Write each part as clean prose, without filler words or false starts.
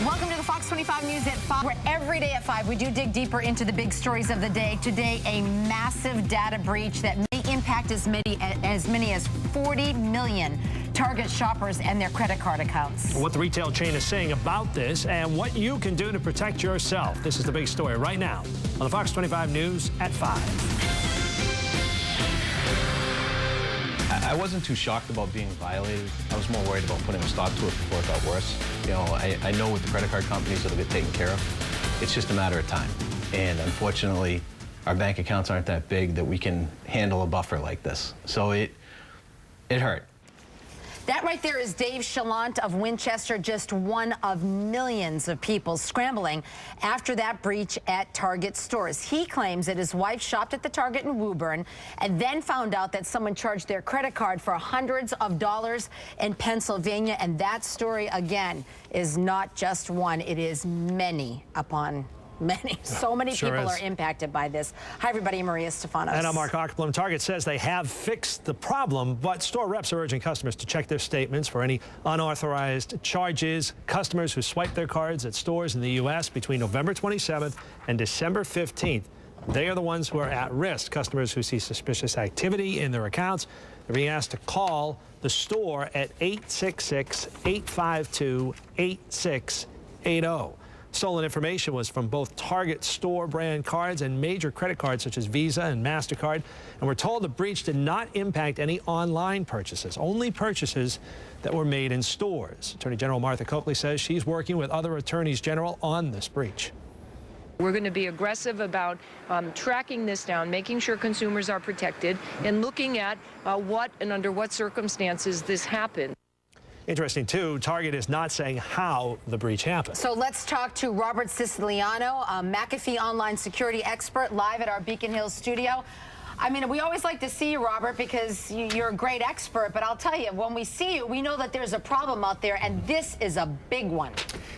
Welcome to the Fox 25 News at 5, where every day at 5 we do dig deeper into the big stories of the day. Today, a massive data breach that may impact as many as 40 million Target shoppers and their credit card accounts. What the retail chain is saying about this and what you can do to protect yourself. This is the big story right now on the Fox 25 News at 5. I wasn't too shocked about being violated. I was more worried about putting a stop to it before it got worse. You know, I know with the credit card companies it'll get taken care of. It's just a matter of time. And unfortunately, our bank accounts aren't that big that we can handle a buffer like this. So it hurt. That right there is Dave Chalant of Winchester, just one of millions of people scrambling after that breach at Target stores. He claims that his wife shopped at the Target in Woburn and then found out that someone charged their credit card for hundreds of dollars in Pennsylvania. And that story, again, is not just one. It is many upon many. So many people are impacted by this. Hi, everybody. Maria Stefanos. And I'm Mark Ockerblum. Target says they have fixed the problem, but store reps are urging customers to check their statements for any unauthorized charges. Customers who swipe their cards at stores in the U.S. between November 27th and December 15th, they are the ones who are at risk. Customers who see suspicious activity in their accounts are being asked to call the store at 866-852-8680. Stolen information was from both Target store brand cards and major credit cards such as Visa and MasterCard. And we're told the breach did not impact any online purchases, only purchases that were made in stores. Attorney General Martha Coakley says she's working with other attorneys general on this breach. We're going to be aggressive about tracking this down, making sure consumers are protected, and looking at what and under what circumstances this happened. Interesting, too, Target is not saying how the breach happened. So let's talk to Robert Siciliano, a McAfee online security expert, live at our Beacon Hills studio. I mean, we always like to see you, Robert, because you're a great expert. But I'll tell you, when we see you, we know that there's a problem out there, and this is a big one.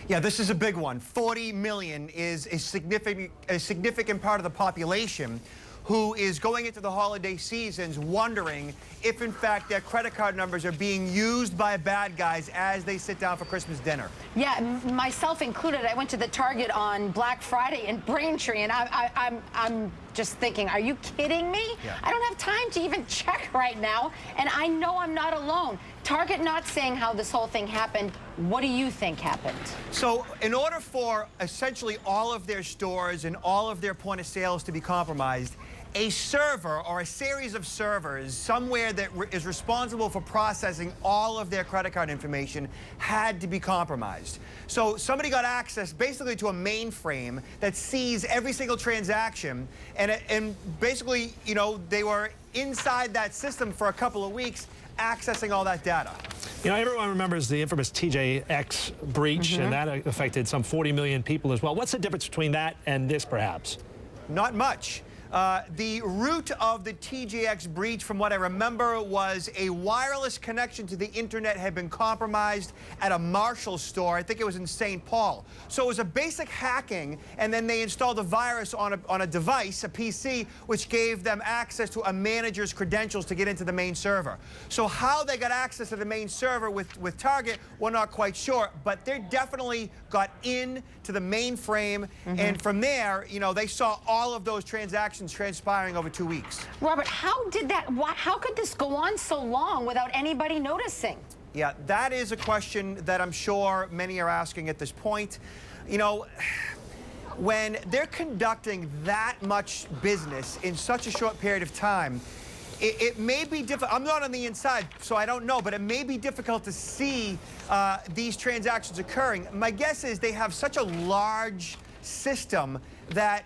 Yeah, this is a big one. 40 million is a significant part of the population who is going into the holiday seasons wondering if, in fact, their credit card numbers are being used by bad guys as they sit down for Christmas dinner. Yeah, myself included. I went to the Target on Black Friday in Braintree, and I'm just thinking, are you kidding me? Yeah. I don't have time to even check right now, and I know I'm not alone. Target not saying how this whole thing happened. What do you think happened? So in order for essentially all of their stores and all of their point of sales to be compromised, a server or a series of servers somewhere that is responsible for processing all of their credit card information had to be compromised. So somebody got access basically to a mainframe that sees every single transaction, and basically, you know, they were inside that system for a couple of weeks accessing all that data. You know, everyone remembers the infamous TJX breach, and that affected some 40 million people as well. What's the difference between that and this, perhaps? Not much. The root of the TJX breach, from what I remember, was a wireless connection to the internet had been compromised at a Marshall store. I think it was in St. Paul. So it was a basic hacking, and then they installed a virus on a device, a PC, which gave them access to a manager's credentials to get into the main server. So how they got access to the main server with Target, we're not quite sure, but they definitely got into the mainframe, and from there, you know, they saw all of those transactions transpiring over 2 weeks. Robert, how could this go on so long without anybody noticing? Yeah, that is a question that I'm sure many are asking at this point. You know, when they're conducting that much business in such a short period of time, it may be difficult. I'm not on the inside, so I don't know, but it may be difficult to see these transactions occurring. My guess is they have such a large system that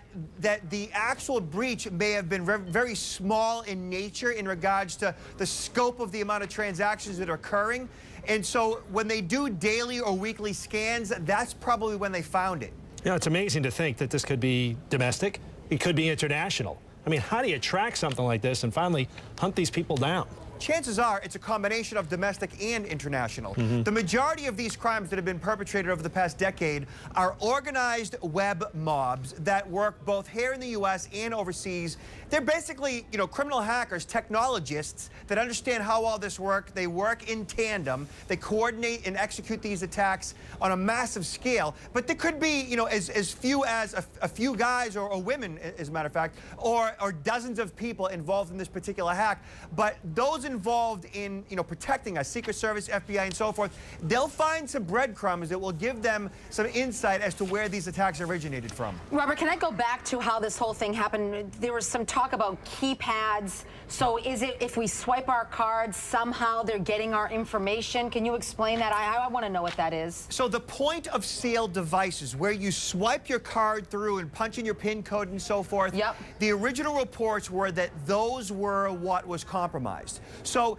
the actual breach may have been very small in nature in regards to the scope of the amount of transactions that are occurring. And so when they do daily or weekly scans, that's probably when they found it. You know, it's amazing to think that this could be domestic. It could be international. I mean, how do you track something like this and finally hunt these people down? chances are it's a combination of domestic and international. The majority of these crimes that have been perpetrated over the past decade are organized web mobs that work both here in the U.S. and overseas. They're basically, criminal hackers, technologists that understand how all this works. They work in tandem. They coordinate and execute these attacks on a massive scale. But there could be, as few as a few guys or women, as a matter of fact, or dozens of people involved in this particular hack. But those involved in, protecting us, Secret Service, FBI, and so forth, they'll find some breadcrumbs that will give them some insight as to where these attacks originated from. Robert, can I go back to how this whole thing happened? There was some talk about keypads. So is it if we swipe our cards, somehow they're getting our information? Can you explain that? I want to know what that is. So the point of sale devices, where you swipe your card through and punch in your PIN code and so forth, Yep. The original reports were that those were what was compromised. So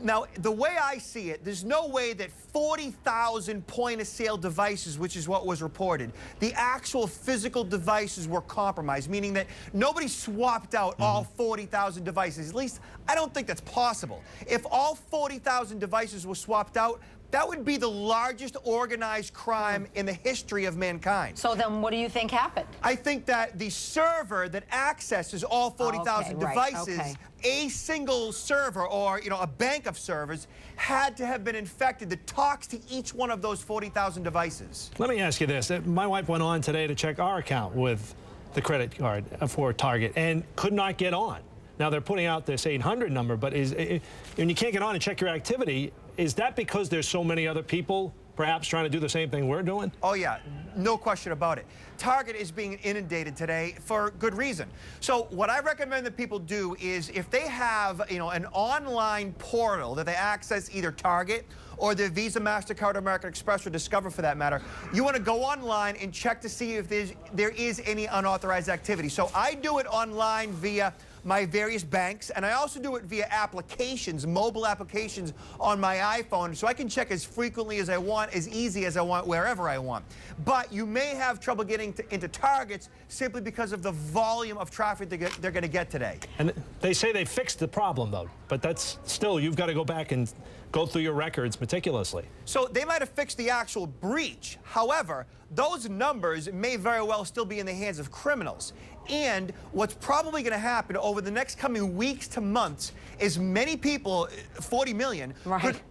now, the way I see it, there's no way that 40,000 point-of-sale devices, which is what was reported, the actual physical devices were compromised, meaning that nobody swapped out all 40,000 devices. At least, I don't think that's possible. If all 40,000 devices were swapped out, that would be the largest organized crime in the history of mankind. So then what do you think happened? I think that the server that accesses all 40,000 devices, a single server or, a bank of servers, had to have been infected that talks to each one of those 40,000 devices. Let me ask you this. My wife went on today to check our account with the credit card for Target and could not get on. Now, they're putting out this 800 number, but when you can't get on and check your activity, is that because there's so many other people perhaps trying to do the same thing we're doing? Oh, yeah. No question about it. Target is being inundated today for good reason. So what I recommend that people do is if they have, an online portal that they access either Target or their Visa, MasterCard, or American Express, or Discover for that matter, you want to go online and check to see if there is any unauthorized activity. So I do it online via my various banks, and I also do it via applications, mobile applications on my iPhone, so I can check as frequently as I want, as easy as I want, wherever I want. But you may have trouble getting into Targets simply because of the volume of traffic they're going to get today. And they say they fixed the problem, though, but that's still, you've got to go back and go through your records meticulously. So they might have fixed the actual breach. However, those numbers may very well still be in the hands of criminals. And what's probably going to happen over the next coming weeks to months is many people, 40 million,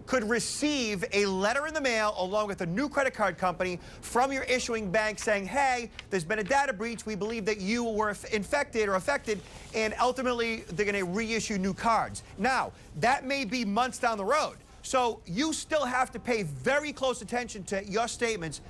could receive a letter in the mail along with a new credit card company from your issuing bank saying, hey, there's been a data breach. We believe that you were infected or affected, and ultimately they're going to reissue new cards. Now, that may be months down the road. So you still have to pay very close attention to your statements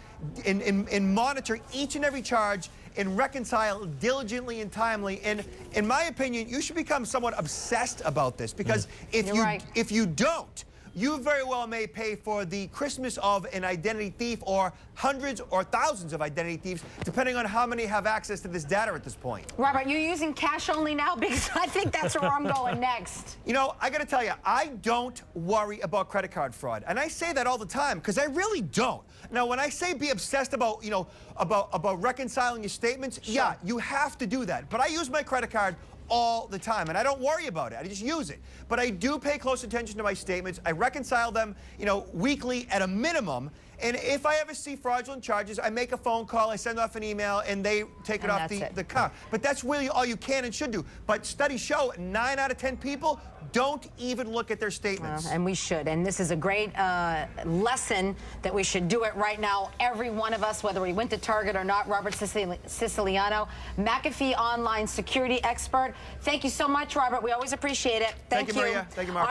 and monitor each and every charge and reconcile diligently and timely. And in my opinion, you should become somewhat obsessed about this, because if you don't, you very well may pay for the Christmas of an identity thief, or hundreds or thousands of identity thieves, depending on how many have access to this data at this point. Robert, you're using cash only now? Because I think that's where I'm going next. I got to tell you, I don't worry about credit card fraud. And I say that all the time because I really don't. Now, when I say be obsessed about, about reconciling your statements, yeah, you have to do that. But I use my credit card all the time, and I don't worry about it. I just use it. But I do pay close attention to my statements. I reconcile them, weekly at a minimum. And if I ever see fraudulent charges, I make a phone call, I send off an email, and they take it off the car. But that's really all you can and should do. But studies show 9 out of 10 people don't even look at their statements. And we should. And this is a great lesson that we should do it right now. Every one of us, whether we went to Target or not. Robert Siciliano, McAfee online security expert. Thank you so much, Robert. We always appreciate it. Thank you. Maria. Thank you, Mark.